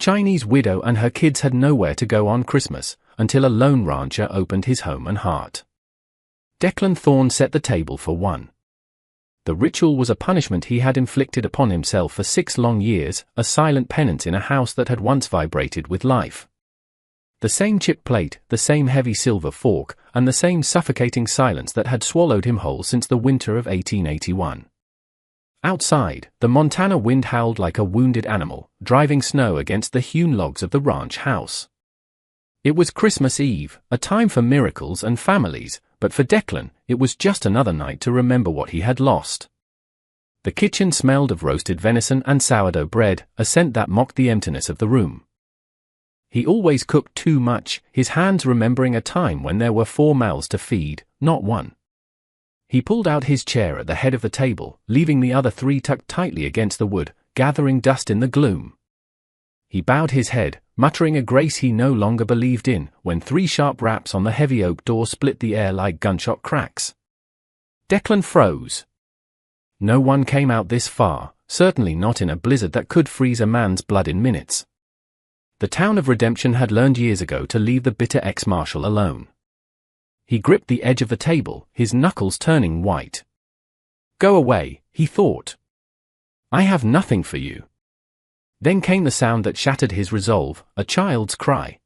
Chinese widow and her kids had nowhere to go on Christmas, until a lone rancher opened his home and heart. Declan Thorne set the table for one. The ritual was a punishment he had inflicted upon himself for 6 long years, a silent penance in a house that had once vibrated with life. The same chipped plate, the same heavy silver fork, and the same suffocating silence that had swallowed him whole since the winter of 1881. Outside, the Montana wind howled like a wounded animal, driving snow against the hewn logs of the ranch house. It was Christmas Eve, a time for miracles and families, but for Declan, it was just another night to remember what he had lost. The kitchen smelled of roasted venison and sourdough bread, a scent that mocked the emptiness of the room. He always cooked too much, his hands remembering a time when there were 4 mouths to feed, not one. He pulled out his chair at the head of the table, leaving the other 3 tucked tightly against the wood, gathering dust in the gloom. He bowed his head, muttering a grace he no longer believed in, when 3 sharp raps on the heavy oak door split the air like gunshot cracks. Declan froze. No one came out this far, certainly not in a blizzard that could freeze a man's blood in minutes. The town of Redemption had learned years ago to leave the bitter ex-marshal alone. He gripped the edge of the table, his knuckles turning white. "Go away," he thought. "I have nothing for you." Then came the sound that shattered his resolve, a child's cry.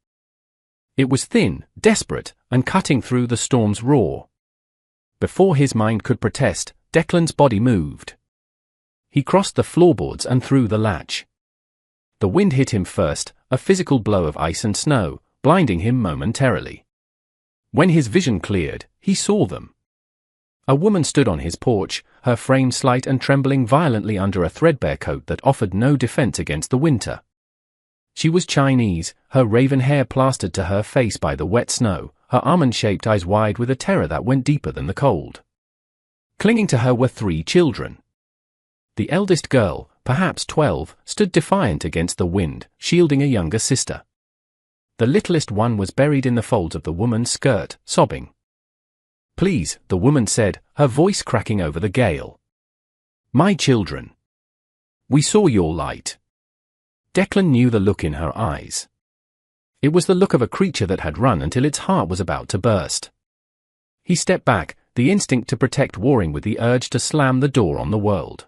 It was thin, desperate, and cutting through the storm's roar. Before his mind could protest, Declan's body moved. He crossed the floorboards and threw the latch. The wind hit him first, a physical blow of ice and snow, blinding him momentarily. When his vision cleared, he saw them. A woman stood on his porch, her frame slight and trembling violently under a threadbare coat that offered no defense against the winter. She was Chinese, her raven hair plastered to her face by the wet snow, her almond-shaped eyes wide with a terror that went deeper than the cold. Clinging to her were 3 children. The eldest girl, perhaps 12, stood defiant against the wind, shielding a younger sister. The littlest one was buried in the folds of the woman's skirt, sobbing. "Please," the woman said, her voice cracking over the gale. "My children. We saw your light." Declan knew the look in her eyes. It was the look of a creature that had run until its heart was about to burst. He stepped back, the instinct to protect warring with the urge to slam the door on the world.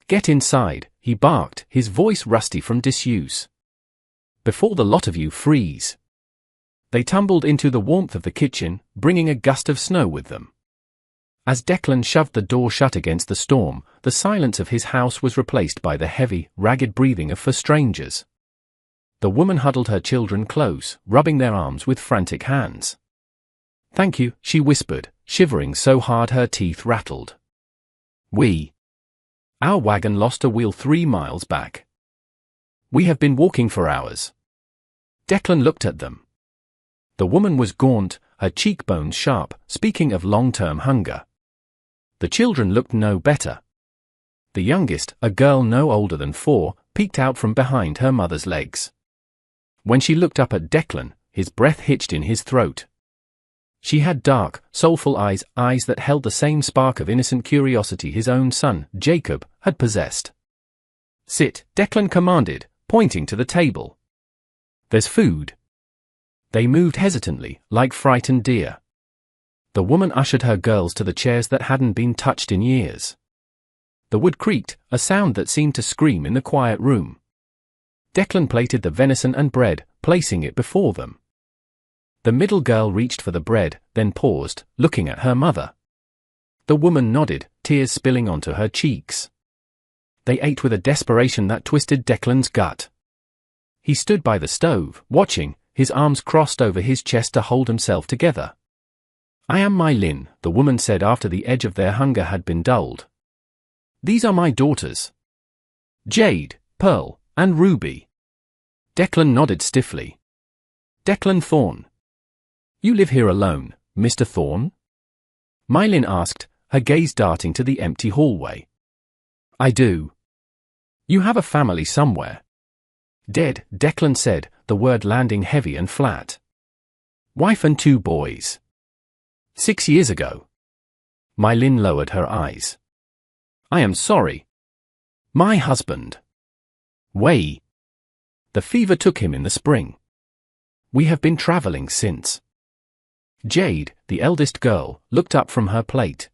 "Get inside," he barked, his voice rusty from disuse. "Before the lot of you freeze." They tumbled into the warmth of the kitchen, bringing a gust of snow with them. As Declan shoved the door shut against the storm, the silence of his house was replaced by the heavy, ragged breathing of strangers. The woman huddled her children close, rubbing their arms with frantic hands. "Thank you," she whispered, shivering so hard her teeth rattled. Our wagon lost a wheel 3 miles back. We have been walking for hours." Declan looked at them. The woman was gaunt, her cheekbones sharp, speaking of long-term hunger. The children looked no better. The youngest, a girl no older than 4, peeked out from behind her mother's legs. When she looked up at Declan, his breath hitched in his throat. She had dark, soulful eyes that held the same spark of innocent curiosity his own son, Jacob, had possessed. "Sit," Declan commanded, pointing to the table. "There's food." They moved hesitantly, like frightened deer. The woman ushered her girls to the chairs that hadn't been touched in years. The wood creaked, a sound that seemed to scream in the quiet room. Declan plated the venison and bread, placing it before them. The middle girl reached for the bread, then paused, looking at her mother. The woman nodded, tears spilling onto her cheeks. They ate with a desperation that twisted Declan's gut. He stood by the stove, watching, his arms crossed over his chest to hold himself together. "I am Mai Lin," the woman said after the edge of their hunger had been dulled. "These are my daughters. Jade, Pearl, and Ruby." Declan nodded stiffly. "Declan Thorne. You live here alone, Mr. Thorne?" Mai Lin asked, her gaze darting to the empty hallway. "I do." "You have a family somewhere." "Dead," Declan said, the word landing heavy and flat. "Wife and 2 boys. 6 years ago." Mai Lin lowered her eyes. "I am sorry." "My husband." "Wei." The fever took him in the spring. We have been traveling since. Jade, the eldest girl, looked up from her plate.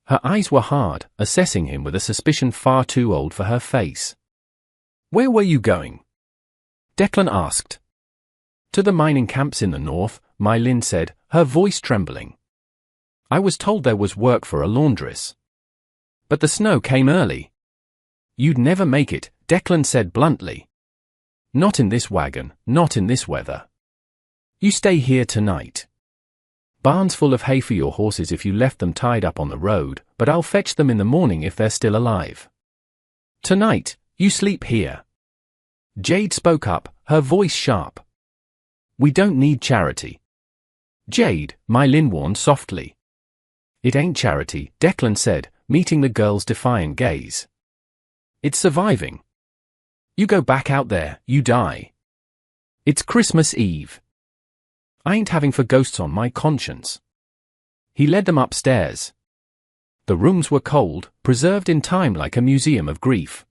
Her eyes were hard, assessing him with a suspicion far too old for her face. Where were you going? Declan asked. To the mining camps in the north, My Lin said, her voice trembling. I was told there was work for a laundress. But the snow came early. You'd never make it, Declan said bluntly. Not in this wagon, not in this weather. You stay here tonight. Barn's full of hay for your horses if you left them tied up on the road, but I'll fetch them in the morning if they're still alive. Tonight, you sleep here. Jade spoke up, her voice sharp. We don't need charity. Jade, My Lin warned softly. It ain't charity, Declan said, meeting the girl's defiant gaze. It's surviving. You go back out there, you die. It's Christmas Eve. I ain't having for ghosts on my conscience. He led them upstairs. The rooms were cold, preserved in time like a museum of grief.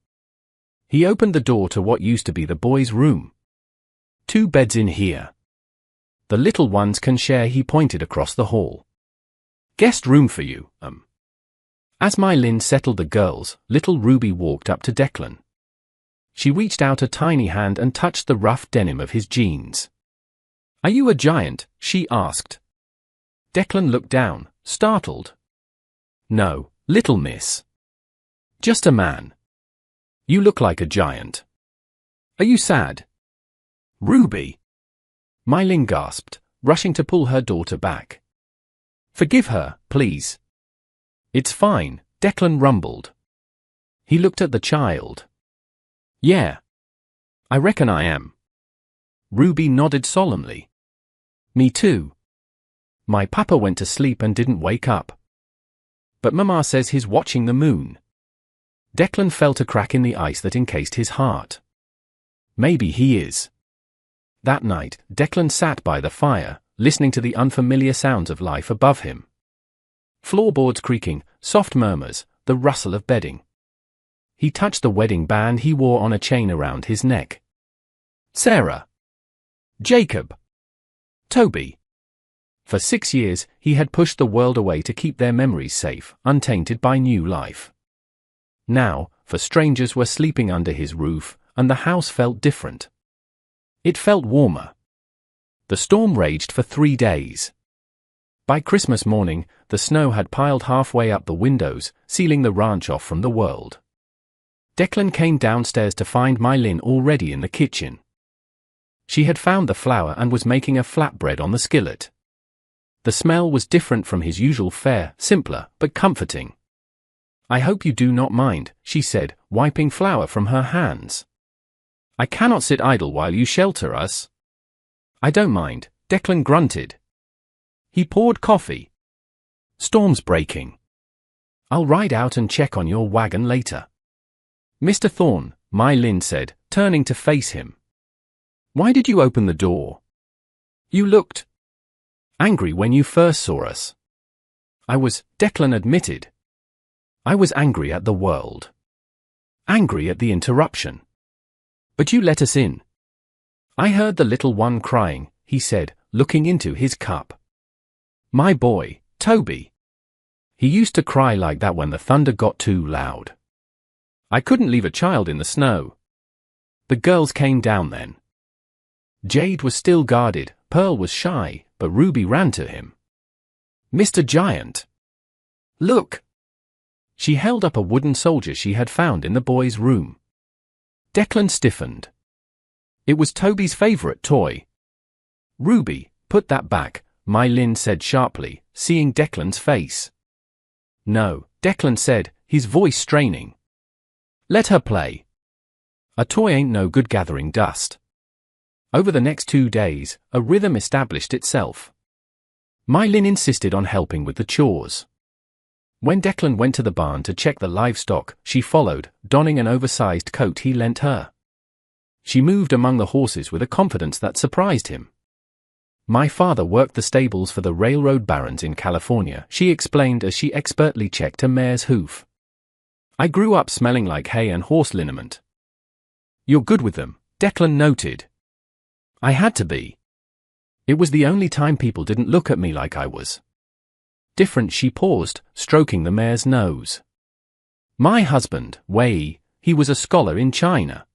He opened the door to what used to be the boys' room. 2 beds in here. The little ones can share, he pointed across the hall. Guest room for you, As My Lin settled the girls, little Ruby walked up to Declan. She reached out a tiny hand and touched the rough denim of his jeans. Are you a giant? She asked. Declan looked down, startled. No, little miss. Just a man. You look like a giant. Are you sad? Ruby. My Lin gasped, rushing to pull her daughter back. Forgive her, please. It's fine, Declan rumbled. He looked at the child. Yeah. I reckon I am. Ruby nodded solemnly. Me too. My papa went to sleep and didn't wake up. But Mama says he's watching the moon. Declan felt a crack in the ice that encased his heart. Maybe he is. That night, Declan sat by the fire, listening to the unfamiliar sounds of life above him. Floorboards creaking, soft murmurs, the rustle of bedding. He touched the wedding band he wore on a chain around his neck. Sarah. Jacob. Toby. For 6 years, he had pushed the world away to keep their memories safe, untainted by new life. Now, for strangers were sleeping under his roof, and the house felt different. It felt warmer. The storm raged for 3 days. By Christmas morning, the snow had piled halfway up the windows, sealing the ranch off from the world. Declan came downstairs to find My Lin already in the kitchen. She had found the flour and was making a flatbread on the skillet. The smell was different from his usual fare, simpler, but comforting. I hope you do not mind, she said, wiping flour from her hands. I cannot sit idle while you shelter us. I don't mind, Declan grunted. He poured coffee. Storm's breaking. I'll ride out and check on your wagon later. Mr. Thorne, My Lin said, turning to face him. Why did you open the door? You looked angry when you first saw us. I was, Declan admitted. I was angry at the world. Angry at the interruption. But you let us in. I heard the little one crying, he said, looking into his cup. My boy, Toby. He used to cry like that when the thunder got too loud. I couldn't leave a child in the snow. The girls came down then. Jade was still guarded, Pearl was shy, but Ruby ran to him. Mr. Giant. Look. She held up a wooden soldier she had found in the boys' room. Declan stiffened. It was Toby's favorite toy. Ruby, put that back, My Lin said sharply, seeing Declan's face. No, Declan said, his voice straining. Let her play. A toy ain't no good gathering dust. Over the next 2 days, a rhythm established itself. My Lin insisted on helping with the chores. When Declan went to the barn to check the livestock, she followed, donning an oversized coat he lent her. She moved among the horses with a confidence that surprised him. My father worked the stables for the railroad barons in California, she explained as she expertly checked a mare's hoof. I grew up smelling like hay and horse liniment. You're good with them, Declan noted. I had to be. It was the only time people didn't look at me like I was different. She paused, stroking the mare's nose. My husband, Wei, he was a scholar in China.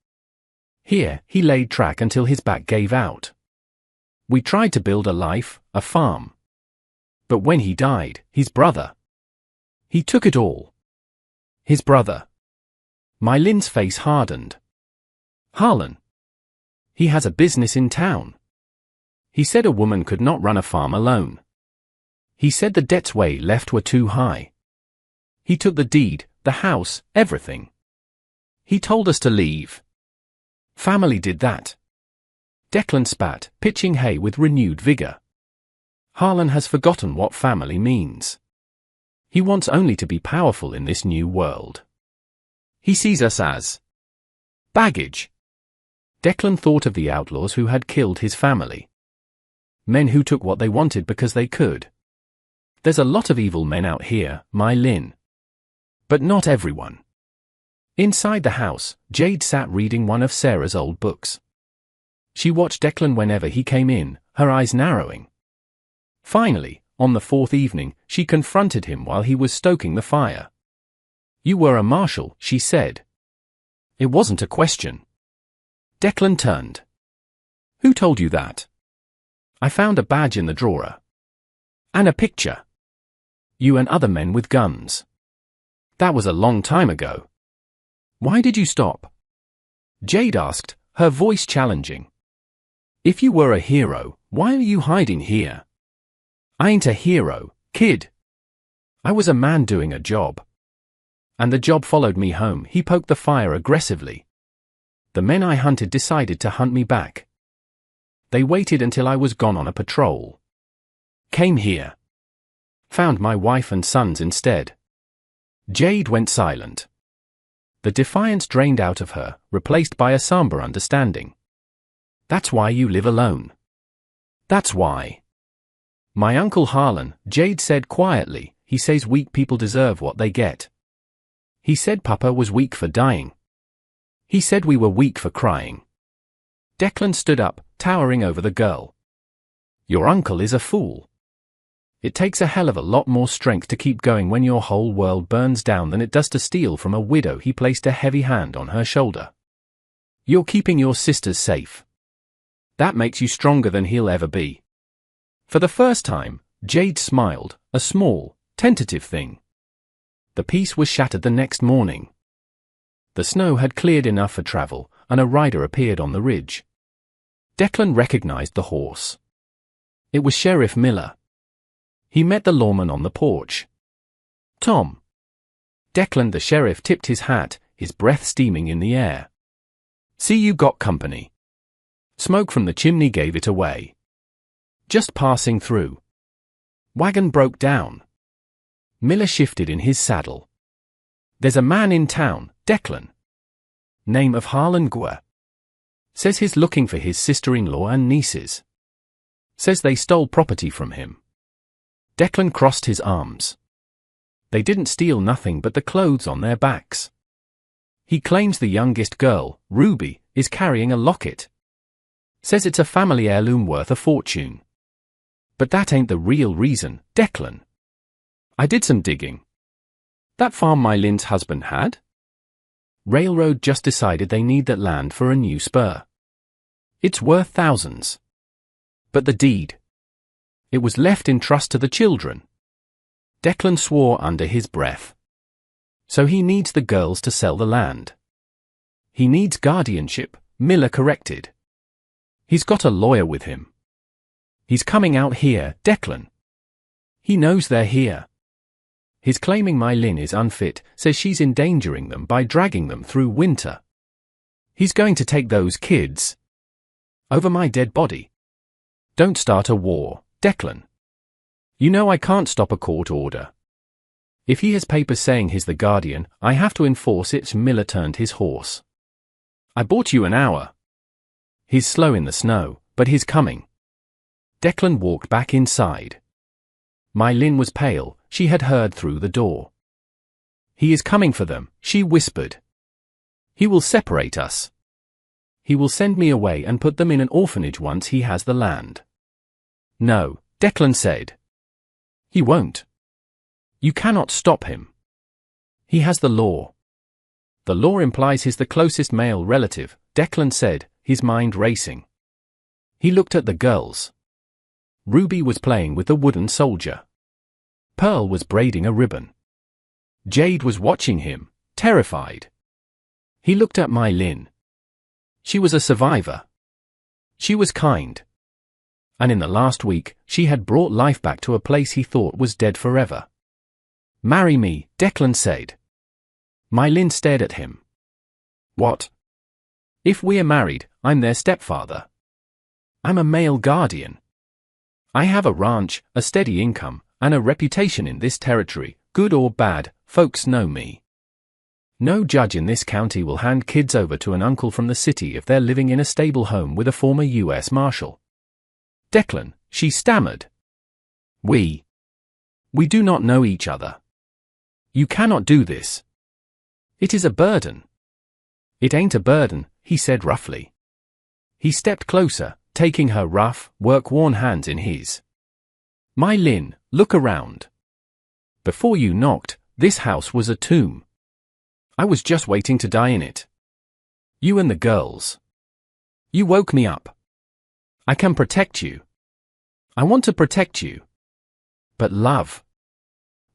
Here, he laid track until his back gave out. We tried to build a life, a farm. But when he died, his brother. He took it all. His brother. My Lin's face hardened. Harlan. He has a business in town. He said a woman could not run a farm alone. He said the debts Wei left were too high. He took the deed, the house, everything. He told us to leave. Family did that. Declan spat, pitching hay with renewed vigor. Harlan has forgotten what family means. He wants only to be powerful in this new world. He sees us as baggage. Declan thought of the outlaws who had killed his family. Men who took what they wanted because they could. There's a lot of evil men out here, my Lin. But not everyone. Inside the house, Jade sat reading one of Sarah's old books. She watched Declan whenever he came in, her eyes narrowing. Finally, on the fourth evening, she confronted him while he was stoking the fire. You were a marshal, she said. It wasn't a question. Declan turned. Who told you that? I found a badge in the drawer. And a picture. You and other men with guns. That was a long time ago. Why did you stop? Jade asked, her voice challenging. If you were a hero, why are you hiding here? I ain't a hero, kid. I was a man doing a job. And the job followed me home. He poked the fire aggressively. The men I hunted decided to hunt me back. They waited until I was gone on a patrol. Came here. Found my wife and sons instead. Jade went silent. The defiance drained out of her, replaced by a somber understanding. That's why you live alone. That's why. My Uncle Harlan, Jade said quietly, he says weak people deserve what they get. He said Papa was weak for dying. He said we were weak for crying. Declan stood up, towering over the girl. Your uncle is a fool. It takes a hell of a lot more strength to keep going when your whole world burns down than it does to steal from a widow. He placed a heavy hand on her shoulder. You're keeping your sisters safe. That makes you stronger than he'll ever be. For the first time, Jade smiled, a small, tentative thing. The peace was shattered the next morning. The snow had cleared enough for travel, and a rider appeared on the ridge. Declan recognized the horse. It was Sheriff Miller. He met the lawman on the porch. Tom. Declan the sheriff tipped his hat, his breath steaming in the air. See, you got company. Smoke from the chimney gave it away. Just passing through. Wagon broke down. Miller shifted in his saddle. There's a man in town, Declan. Name of Harlan Guer. Says he's looking for his sister-in-law and nieces. Says they stole property from him. Declan crossed his arms. They didn't steal nothing but the clothes on their backs. He claims the youngest girl, Ruby, is carrying a locket. Says it's a family heirloom worth a fortune. But that ain't the real reason, Declan. I did some digging. That farm my Lin's husband had? Railroad just decided they need that land for a new spur. It's worth thousands. But the deed. It was left in trust to the children. Declan swore under his breath. So he needs the girls to sell the land. He needs guardianship, Miller corrected. He's got a lawyer with him. He's coming out here, Declan. He knows they're here. He's claiming my Lin is unfit, says she's endangering them by dragging them through winter. He's going to take those kids. Over my dead body. Don't start a war, Declan. You know I can't stop a court order. If he has papers saying he's the guardian, I have to enforce it. Miller turned his horse. I bought you an hour. He's slow in the snow, but he's coming. Declan walked back inside. My Lin was pale, she had heard through the door. He is coming for them, she whispered. He will separate us. he will send me away and put them in an orphanage once he has the land. No, Declan said. He won't. You cannot stop him. He has the law. The law implies he's the closest male relative, Declan said, his mind racing. He looked at the girls. Ruby was playing with the wooden soldier. Pearl was braiding a ribbon. Jade was watching him, terrified. He looked at My Lin. She was a survivor. She was kind. And in the last week, she had brought life back to a place he thought was dead forever. Marry me, Declan said. My Lin stared at him. What? If we're married, I'm their stepfather. I'm a male guardian. I have a ranch, a steady income, and a reputation in this territory, good or bad, folks know me. No judge in this county will hand kids over to an uncle from the city if they're living in a stable home with a former U.S. Marshal. Declan, she stammered. We do not know each other. You cannot do this. It is a burden. It ain't a burden, he said roughly. He stepped closer, taking her rough, work-worn hands in his. My Lin, look around. Before you knocked, this house was a tomb. I was just waiting to die in it. You and the girls. You woke me up. I can protect you. I want to protect you. But love.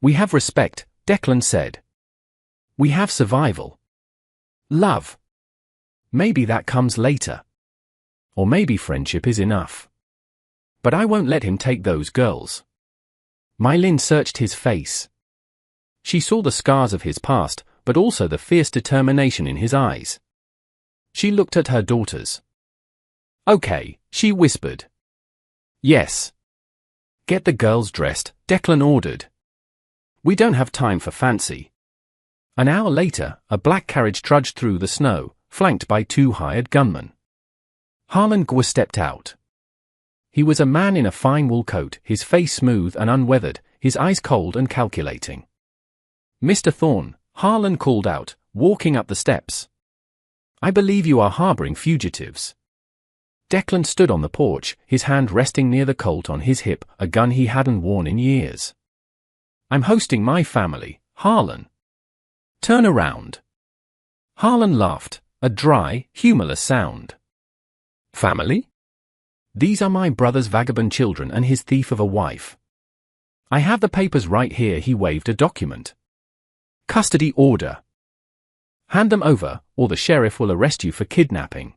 We have respect, Declan said. We have survival. Love. Maybe that comes later. Or maybe friendship is enough. But I won't let him take those girls. My Lin searched his face. She saw the scars of his past, but also the fierce determination in his eyes. She looked at her daughters. Okay, she whispered. Yes. Get the girls dressed, Declan ordered. We don't have time for fancy. An hour later, a black carriage trudged through the snow, flanked by 2 hired gunmen. Harlan Gwa stepped out. He was a man in a fine wool coat, his face smooth and unweathered, his eyes cold and calculating. Mr. Thorne, Harlan called out, walking up the steps. I believe you are harboring fugitives. Declan stood on the porch, his hand resting near the Colt on his hip, a gun he hadn't worn in years. I'm hosting my family, Harlan. Turn around. Harlan laughed, a dry, humorless sound. Family? These are my brother's vagabond children and his thief of a wife. I have the papers right here. He waved a document. Custody order. Hand them over, or the sheriff will arrest you for kidnapping.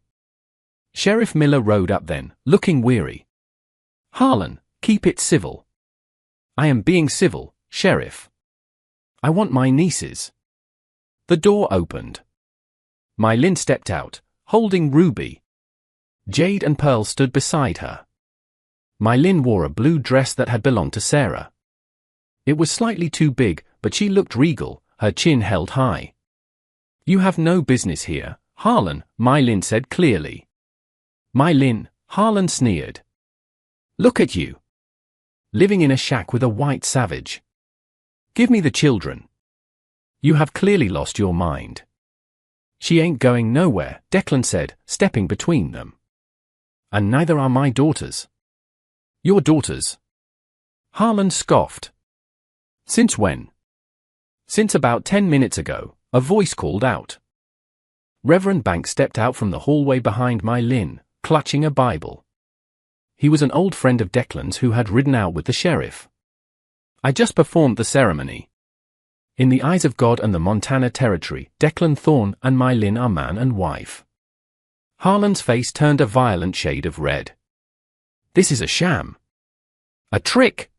Sheriff Miller rode up then, looking weary. Harlan, keep it civil. I am being civil, Sheriff. I want my nieces. The door opened. My Lin stepped out, holding Ruby. Jade and Pearl stood beside her. My Lin wore a blue dress that had belonged to Sarah. It was slightly too big, but she looked regal, her chin held high. You have no business here, Harlan, My Lin said clearly. My Lin, Harlan sneered. Look at you. Living in a shack with a white savage. Give me the children. You have clearly lost your mind. She ain't going nowhere, Declan said, stepping between them. And neither are my daughters. Your daughters? Harlan scoffed. Since when? Since about 10 minutes ago, a voice called out. Reverend Banks stepped out from the hallway behind My Lin, clutching a Bible. He was an old friend of Declan's who had ridden out with the sheriff. I just performed the ceremony. In the eyes of God and the Montana Territory, Declan Thorne and My Lin are man and wife. Harlan's face turned a violent shade of red. This is a sham. A trick.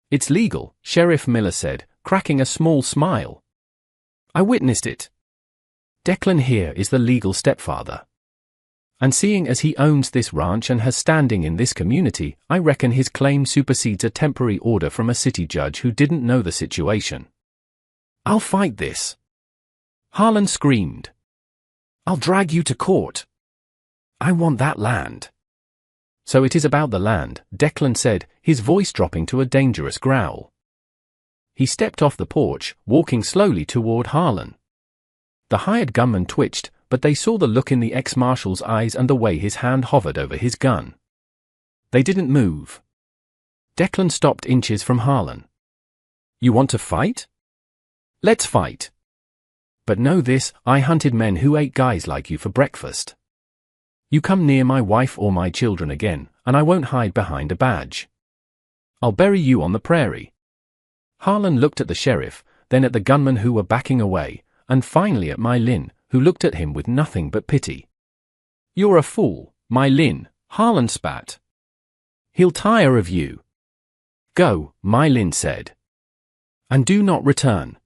It's legal, Sheriff Miller said, cracking a small smile. I witnessed it. Declan here is the legal stepfather. And seeing as he owns this ranch and has standing in this community, I reckon his claim supersedes a temporary order from a city judge who didn't know the situation. I'll fight this. Harlan screamed. I'll drag you to court. I want that land. So it is about the land, Declan said, his voice dropping to a dangerous growl. He stepped off the porch, walking slowly toward Harlan. The hired gunman twitched, but they saw the look in the ex-marshal's eyes and the way his hand hovered over his gun. They didn't move. Declan stopped inches from Harlan. "You want to fight? Let's fight. But know this, I hunted men who ate guys like you for breakfast. You come near my wife or my children again, and I won't hide behind a badge. I'll bury you on the prairie." Harlan looked at the sheriff, then at the gunmen who were backing away, and finally at Mai Lin, who looked at him with nothing but pity. "You're a fool, Mai Lin," Harlan spat. "He'll tire of you." "Go," Mai Lin said. "And do not return."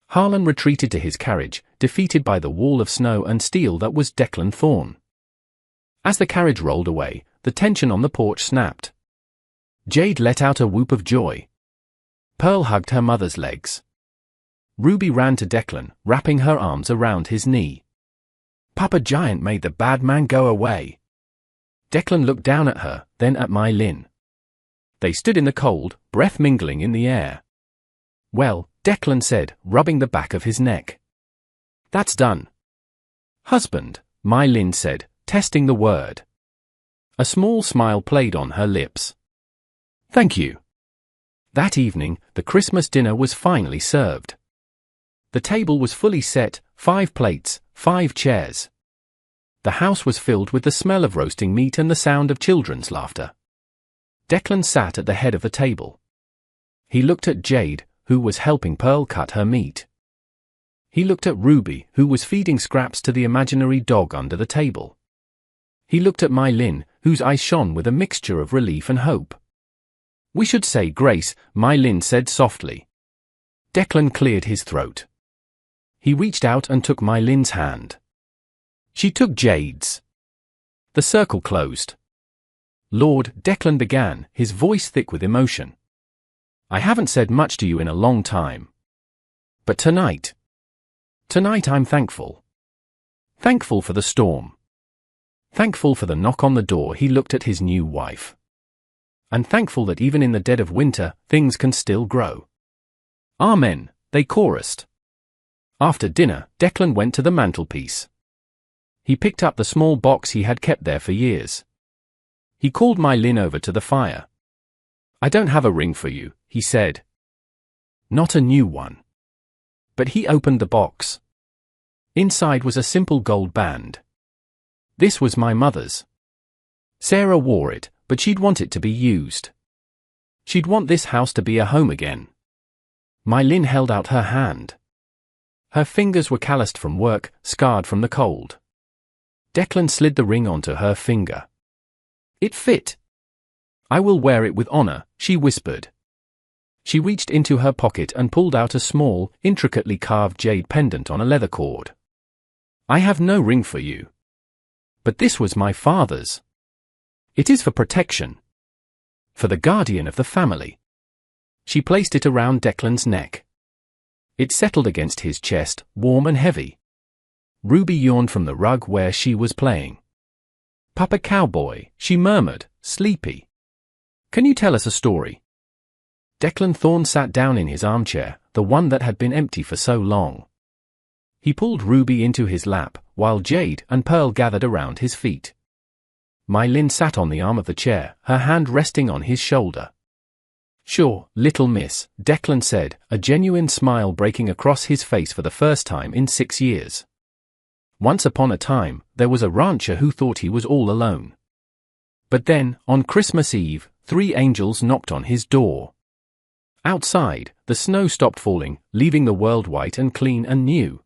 Harlan retreated to his carriage, defeated by the wall of snow and steel that was Declan Thorne. As the carriage rolled away, the tension on the porch snapped. Jade let out a whoop of joy. Pearl hugged her mother's legs. Ruby ran to Declan, wrapping her arms around his knee. "Papa Giant made the bad man go away." Declan looked down at her, then at Mai Lin. They stood in the cold, breath mingling in the air. "Well," Declan said, rubbing the back of his neck. "That's done." "Husband," Mai Lin said, testing the word. A small smile played on her lips. "Thank you." That evening, the Christmas dinner was finally served. The table was fully set, 5 plates, 5 chairs. The house was filled with the smell of roasting meat and the sound of children's laughter. Declan sat at the head of the table. He looked at Jade, who was helping Pearl cut her meat. He looked at Ruby, who was feeding scraps to the imaginary dog under the table. He looked at Mai Lin, whose eyes shone with a mixture of relief and hope. "We should say grace," Mai Lin said softly. Declan cleared his throat. He reached out and took Mai Lin's hand. She took Jade's. The circle closed. "Lord," Declan began, his voice thick with emotion. "I haven't said much to you in a long time. But tonight I'm thankful. Thankful for the storm. Thankful for the knock on the door." He looked at his new wife. "And thankful that even in the dead of winter, things can still grow." "Amen," they chorused. After dinner, Declan went to the mantelpiece. He picked up the small box he had kept there for years. He called Mai Lin over to the fire. "I don't have a ring for you," he said. "Not a new one." But he opened the box. Inside was a simple gold band. "This was my mother's. Sarah wore it, but she'd want it to be used. She'd want this house to be a home again." Mai Lin held out her hand. Her fingers were calloused from work, scarred from the cold. Declan slid the ring onto her finger. It fit. "I will wear it with honor," she whispered. She reached into her pocket and pulled out a small, intricately carved jade pendant on a leather cord. "I have no ring for you. But this was my father's. It is for protection. For the guardian of the family." She placed it around Declan's neck. It settled against his chest, warm and heavy. Ruby yawned from the rug where she was playing. "Papa Cowboy," she murmured, sleepy. "Can you tell us a story?" Declan Thorne sat down in his armchair, the one that had been empty for so long. He pulled Ruby into his lap, while Jade and Pearl gathered around his feet. Mai Lin sat on the arm of the chair, her hand resting on his shoulder. "Sure, little miss," Declan said, a genuine smile breaking across his face for the first time in 6 years. Once upon a time, there was a rancher who thought he was all alone. But then, on Christmas Eve, 3 angels knocked on his door. Outside, the snow stopped falling, leaving the world white and clean and new.